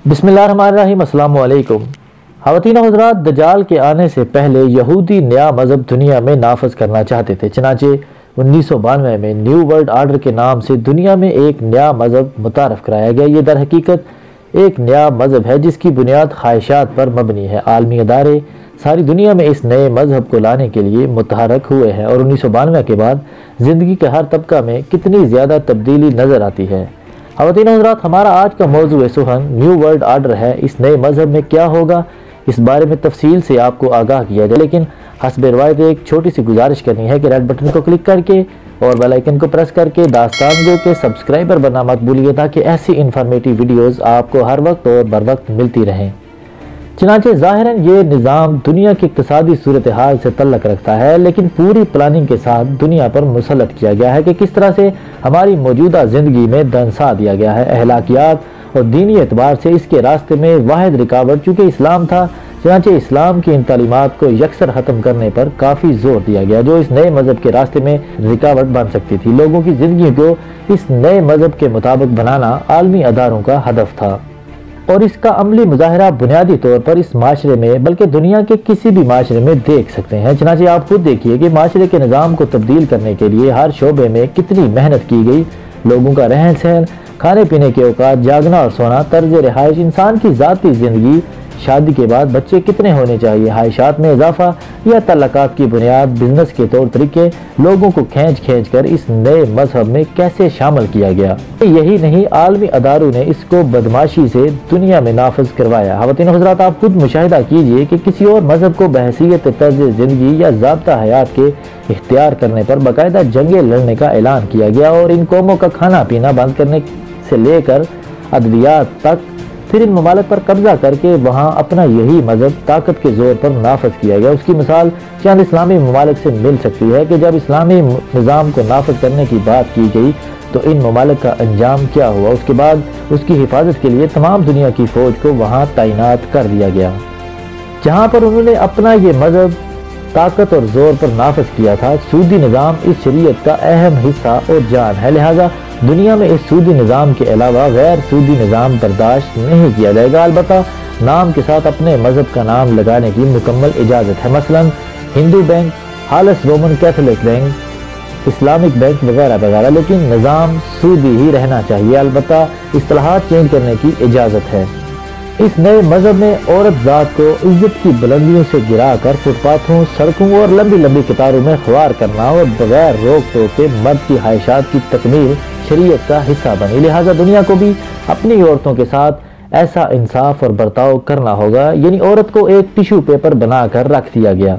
بسم اللہ الرحمن الرحیم۔ السلام علیکم خواتین و حضرات، دجال کے آنے سے پہلے یہودی نیا مذہب دنیا میں نافذ کرنا چاہتے تھے۔ چنانچہ 1992 میں نیو ورلڈ آرڈر کے نام سے دنیا میں ایک نیا مذہب متعارف کرایا گیا۔ یہ در حقیقت ایک نیا مذہب ہے جس کی بنیاد خواہشات پر مبنی ہے۔ عالمی ادارے ساری دنیا میں اس نئے مذہب کو لانے کے لیے متحرک ہوئے ہیں اور 1992 کے بعد زندگی کے ہر طبقہ میں کتنی زیادہ تبدیلی نظر آتی ہے۔ خواتین و حضرات، ہمارا آج کا موضوع سخن نیو ورلڈ آرڈر ہے۔ اس نئے مذہب میں کیا ہوگا، اس بارے میں تفصیل سے آپ کو آگاہ کیا جائے، لیکن حسب روایت ایک چھوٹی سی گزارش کرنی ہے کہ ریڈ بٹن کو کلک کر کے اور بیل آئیکن کو پریس کر کے داستان گو کے سبسکرائبر بننا مت بھولیے تاکہ ایسی انفارمیٹیو ویڈیوز آپ کو ہر وقت اور بر وقت ملتی رہیں۔ چنانچہ ظاہراً یہ نظام دنیا کی اقتصادی صورتحال سے تعلق رکھتا ہے، لیکن پوری پلاننگ کے ساتھ دنیا پر مسلط کیا گیا ہے کہ کس طرح سے ہماری موجودہ زندگی میں دھنسا دیا گیا ہے۔ اخلاقیات اور دینی اعتبار سے اس کے راستے میں واحد رکاوٹ چونکہ اسلام تھا، چنانچہ اسلام کی ان تعلیمات کو یکسر ختم کرنے پر کافی زور دیا گیا جو اس نئے مذہب کے راستے میں رکاوٹ بن سکتی تھی۔ لوگوں کی زندگی کو اس نئے مذہب کے مطابق بنانا عالمی اداروں کا ہدف تھا، اور اس کا عملی مظاہرہ بنیادی طور پر اس معاشرے میں بلکہ دنیا کے کسی بھی معاشرے میں دیکھ سکتے ہیں۔ چنانچہ آپ خود دیکھیے کہ معاشرے کے نظام کو تبدیل کرنے کے لیے ہر شعبے میں کتنی محنت کی گئی۔ لوگوں کا رہن سہن، کھانے پینے کے اوقات، جاگنا اور سونا، طرز رہائش، انسان کی ذاتی زندگی، شادی کے بعد بچے کتنے ہونے چاہیے، خواہشات میں اضافہ یا تعلقات کی بنیاد، بزنس کے طور طریقے، لوگوں کو کھینچ کر اس نئے مذہب میں کیسے شامل کیا گیا۔ یہی نہیں، عالمی اداروں نے اس کو بدماشی سے دنیا میں نافذ کروایا۔ خواتین و حضرات، آپ خود مشاہدہ کیجئے کہ کسی اور مذہب کو بحیثیت طرز زندگی یا ضابطہ حیات کے اختیار کرنے پر باقاعدہ جنگیں لڑنے کا اعلان کیا گیا، اور ان قوموں کا کھانا پینا بند کرنے سے لے کر ادویات تک، پھر ان ممالک پر قبضہ کر کے وہاں اپنا یہی مذہب طاقت کے زور پر نافذ کیا گیا۔ اس کی مثال چند اسلامی ممالک سے مل سکتی ہے کہ جب اسلامی نظام کو نافذ کرنے کی بات کی گئی تو ان ممالک کا انجام کیا ہوا۔ اس کے بعد اس کی حفاظت کے لیے تمام دنیا کی فوج کو وہاں تعینات کر دیا گیا، جہاں پر انہوں نے اپنا یہ مذہب طاقت اور زور پر نافذ کیا تھا۔ سودی نظام اس شریعت کا اہم حصہ اور جان ہے، لہٰذا دنیا میں اس سودی نظام کے علاوہ غیر سودی نظام برداشت نہیں کیا جائے گا۔ البتہ نام کے ساتھ اپنے مذہب کا نام لگانے کی مکمل اجازت ہے، مثلا ہندو بینک، خالص Roman Catholic bank, Islamic bank وغیرہ وغیرہ، لیکن نظام سودی ہی رہنا چاہیے۔ البتہ اصطلاحات چینج کرنے کی اجازت ہے۔ اس نئے مذہب میں عورت ذات کو عزت کی بلندیوں سے گرا کر فٹ پاتھوں، سڑکوں اور لمبی لمبی قطاروں میں خوار کرنا اور بغیر روک ٹوک کے مرد کی خواہشات کی تکمیل شریعت کا حصہ بنی، لہٰذا دنیا کو بھی اپنی عورتوں کے ساتھ ایسا انصاف اور برتاؤ کرنا ہوگا، یعنی عورت کو ایک ٹیشو پیپر بنا کر رکھ دیا گیا۔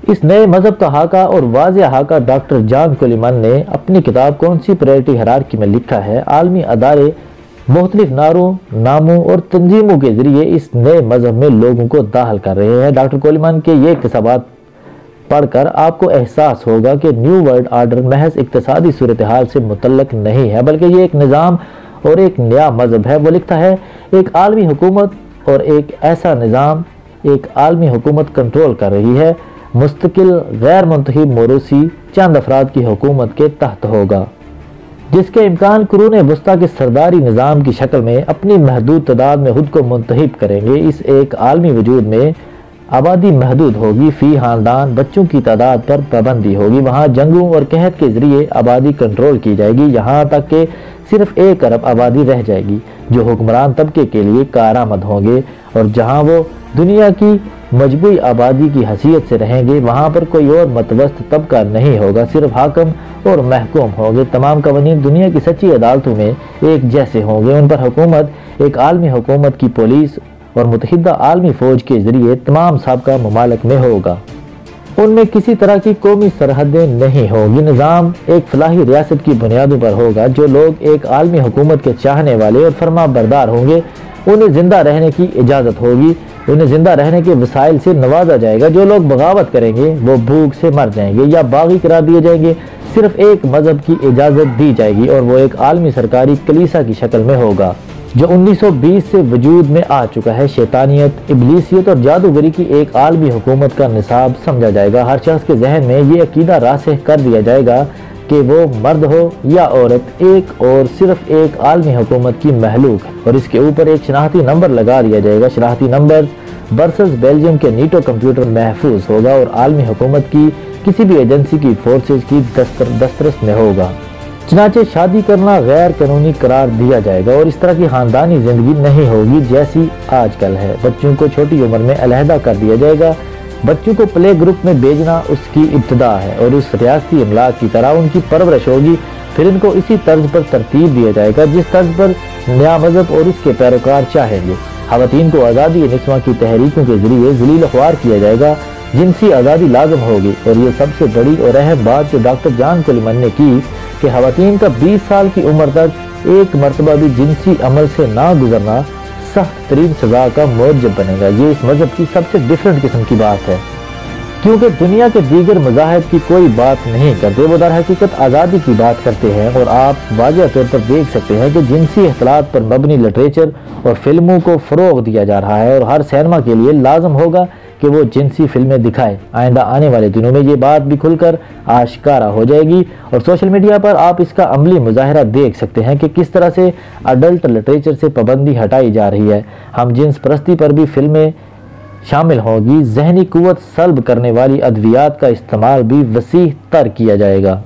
اس نئے مذہب کا خاکہ اور واضح خاکہ ڈاکٹر جان کولیمن نے اپنی کتاب کانسپریٹی ہیرارکی میں لکھا ہے۔ عالمی ادارے مختلف ناموں اور تنظیموں کے ذریعے اس نئے مذہب میں لوگوں کو داخل کر رہے ہیں۔ ڈاکٹر کولیمن کے یہ اقتباسات پڑھ کر آپ کو احساس ہوگا کہ نیو ورلڈ آرڈر محض اقتصادی صورتحال سے متعلق نہیں ہے، بلکہ یہ ایک نظام اور ایک نیا مذہب ہے۔ وہ لکھتا ہے، ایک عالمی حکومت اور ایک ایسا نظام ایک عالمی حکومت کنٹرول کر رہی ہے، مستقل غیر منتخب موروثی چند افراد کی حکومت کے تحت ہوگا، جس کے امکان قرون وسطیٰ کے سرداری نظام کی شکل میں اپنی محدود تعداد میں خود کو منتخب کریں گے۔ اس ایک عالمی وجود میں آبادی محدود ہوگی، فی خاندان بچوں کی تعداد پر پابندی ہوگی، وہاں جنگوں اور قحط کے ذریعے آبادی کنٹرول کی جائے گی، یہاں تک کہ صرف 1 ارب آبادی رہ جائے گی جو حکمران طبقے کے لیے کارآمد ہوں گے، اور جہاں وہ دنیا کی مجموعی آبادی کی حیثیت سے رہیں گے وہاں پر کوئی اور متوسط طبقہ نہیں ہوگا، صرف حاکم اور محکوم ہوں گے۔ تمام قوانین دنیا کی سچی عدالتوں میں ایک جیسے ہوں گے، ان پر حکومت ایک عالمی حکومت کی پولیس اور متحدہ عالمی فوج کے ذریعے تمام سابقہ ممالک میں ہوگا۔ ان میں کسی طرح کی قومی سرحدیں نہیں ہوں گی۔ نظام ایک فلاحی ریاست کی بنیادوں پر ہوگا۔ جو لوگ ایک عالمی حکومت کے چاہنے والے اور فرما بردار ہوں گے انہیں زندہ رہنے کی اجازت ہوگی، انہیں زندہ رہنے کے وسائل سے نوازا جائے گا۔ جو لوگ بغاوت کریں گے وہ بھوک سے مر جائیں گے یا باغی قرار دیے جائیں گے۔ صرف ایک مذہب کی اجازت دی جائے گی اور وہ ایک عالمی سرکاری کلیسا کی شکل میں ہوگا جو 1920 سے وجود میں آ چکا ہے۔ شیطانیت، ابلیسیت اور جادوگری کی ایک عالمی حکومت کا نصاب سمجھا جائے گا۔ ہر شخص کے ذہن میں یہ عقیدہ راسخ کر دیا جائے گا کہ وہ مرد ہو یا عورت، ایک اور صرف ایک عالمی حکومت کی مخلوق ہے، اور اس کے اوپر ایک شناختی نمبر لگا دیا جائے گا۔ شناختی نمبر برسز بیلجیم کے نیٹو کمپیوٹر محفوظ ہوگا اور عالمی حکومت کی کسی بھی ایجنسی کی فورسز کی دسترس میں ہوگا۔ چنانچہ شادی کرنا غیر قانونی قرار دیا جائے گا اور اس طرح کی خاندانی زندگی نہیں ہوگی جیسی آج کل ہے۔ بچوں کو چھوٹی عمر میں علیحدہ کر دیا جائے گا۔ بچوں کو پلے گروپ میں بھیجنا اس کی ابتدا ہے اور اس ریاستی املاک کی طرح ان کی پرورش ہوگی، پھر ان کو اسی طرز پر ترتیب دیا جائے گا جس طرز پر نیا مذہب اور اس کے پیروکار چاہیں گے۔ خواتین کو آزادی نسواں کی تحریکوں کے ذریعے ذلیل و خوار کیا جائے گا، جنسی آزادی لازم ہوگی، اور یہ سب سے بڑی اور اہم بات جو ڈاکٹر جان کولیمن نے کی کہ خواتین کا 20 سال کی عمر تک ایک مرتبہ بھی جنسی عمل سے نہ گزرنا سخت ترین سزا کا موجب بنے گا۔ یہ اس مذہب کی سب سے ڈیفرنٹ قسم کی بات ہے، کیونکہ دنیا کے دیگر مذاہب کی کوئی بات نہیں کرتے، وہ در حقیقت آزادی کی بات کرتے ہیں، اور آپ واضح طور پر دیکھ سکتے ہیں کہ جنسی اختلاط پر مبنی لٹریچر اور فلموں کو فروغ دیا جا رہا ہے، اور ہر سینما کے لیے لازم ہوگا کہ وہ جنسی فلمیں دکھائے۔ آئندہ آنے والے دنوں میں یہ بات بھی کھل کر آشکارا ہو جائے گی، اور سوشل میڈیا پر آپ اس کا عملی مظاہرہ دیکھ سکتے ہیں کہ کس طرح سے اڈلٹ لٹریچر سے پابندی ہٹائی جا رہی ہے۔ ہم جنس پرستی پر بھی فلمیں شامل ہوگی، ذہنی قوت سلب کرنے والی ادویات کا استعمال بھی وسیع تر کیا جائے گا۔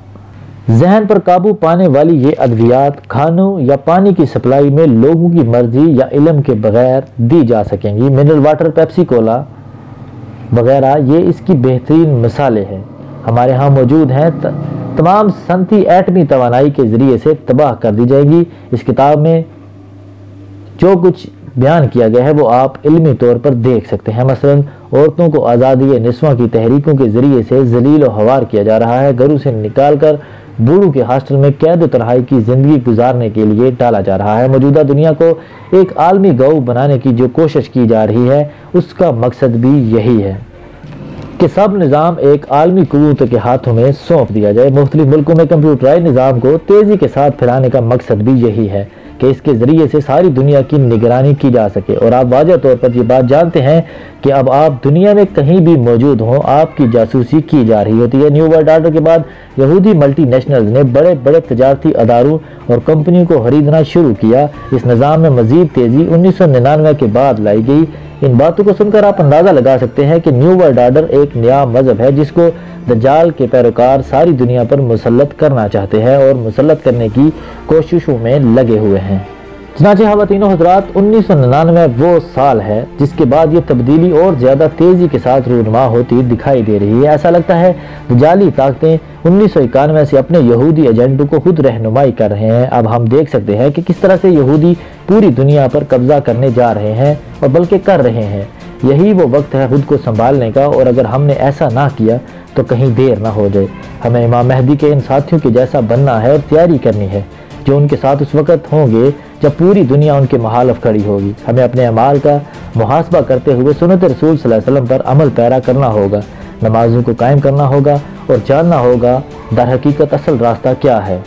ذہن پر قابو پانے والی یہ ادویات کھانوں یا پانی کی سپلائی میں لوگوں کی مرضی یا علم کے بغیر دی جا سکیں گی۔ منرل واٹر، پیپسی کولا وغیرہ یہ اس کی بہترین مثالیں ہیں۔ ہمارے ہاں موجود ہیں، تمام صنعتی ایٹمی توانائی کے ذریعے سے تباہ کر دی جائے گی۔ اس کتاب میں جو کچھ بیان کیا گیا ہے وہ آپ علمی طور پر دیکھ سکتے ہیں۔ مثلا عورتوں کو آزادی نسواں کی تحریکوں کے ذریعے سے ذلیل و خوار کیا جا رہا ہے، گھروں سے نکال کر بوڑھوں کے ہاسٹل میں قید و تنہائی کی زندگی گزارنے کے لیے ڈالا جا رہا ہے۔ موجودہ دنیا کو ایک عالمی گاؤں بنانے کی جو کوشش کی جا رہی ہے اس کا مقصد بھی یہی ہے کہ سب نظام ایک عالمی قوت کے ہاتھوں میں سونپ دیا جائے۔ مختلف ملکوں میں کمپیوٹرائز نظام کو تیزی کے ساتھ پھیلانے کا مقصد بھی یہی ہے کہ اس کے ذریعے سے ساری دنیا کی نگرانی کی جا سکے، اور آپ واضح طور پر یہ بات جانتے ہیں کہ اب آپ دنیا میں کہیں بھی موجود ہوں آپ کی جاسوسی کی جا رہی ہوتی ہے۔ نیو ورلڈ آرڈر کے بعد یہودی ملٹی نیشنلز نے بڑے بڑے تجارتی اداروں اور کمپنیوں کو خریدنا شروع کیا۔ اس نظام میں مزید تیزی 1999 کے بعد لائی گئی۔ ان باتوں کو سن کر آپ اندازہ لگا سکتے ہیں کہ نیو ورلڈ آرڈر ایک نیا مذہب ہے جس کو دجال کے پیروکار ساری دنیا پر مسلط کرنا چاہتے ہیں اور مسلط کرنے کی کوششوں میں لگے ہوئے ہیں۔ چنانچہ خواتین و حضرات، 1999 وہ سال ہے جس کے بعد یہ تبدیلی اور زیادہ تیزی کے ساتھ رونما ہوتی دکھائی دے رہی ہے۔ ایسا لگتا ہے دجالی طاقتیں 1991 سے اپنے یہودی ایجنڈوں کو خود رہنمائی کر رہے ہیں۔ اب ہم دیکھ سکتے ہیں کہ کس طرح سے یہودی پوری دنیا پر قبضہ کرنے جا رہے ہیں، اور بلکہ کر رہے ہیں۔ یہی وہ وقت ہے خود کو سنبھالنے کا، اور اگر ہم نے ایسا نہ کیا تو کہیں دیر نہ ہو جائے۔ ہمیں امام مہدی کے ان ساتھیوں کے جیسا بننا ہے اور تیاری کرنی ہے جو ان کے ساتھ اس وقت ہوں گے جب پوری دنیا ان کے مخالف کھڑی ہوگی۔ ہمیں اپنے اعمال کا محاسبہ کرتے ہوئے سنت رسول صلی اللہ علیہ وسلم پر عمل پیرا کرنا ہوگا، نمازوں کو قائم کرنا ہوگا اور جاننا ہوگا در حقیقت اصل راستہ کیا ہے۔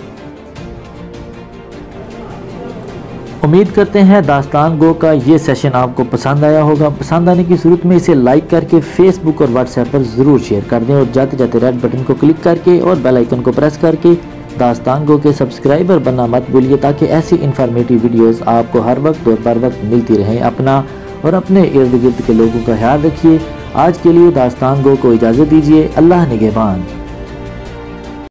امید کرتے ہیں داستان گو کا یہ سیشن آپ کو پسند آیا ہوگا۔ پسند آنے کی صورت میں اسے لائک کر کے فیس بک اور واٹس ایپ پر ضرور شیئر کر دیں، اور جاتے جاتے ریڈ بٹن کو کلک کر کے اور بیل آئیکن کو پریس کر کے داستان گو کے سبسکرائبر بننا مت بھولیے، تاکہ ایسی انفارمیٹیو ویڈیوز آپ کو ہر وقت اور بر وقت ملتی رہیں۔ اپنا اور اپنے ارد گرد کے لوگوں کا خیال رکھیے۔ آج کے لیے داستان گو کو اجازت دیجیے۔ اللہ نگہبان۔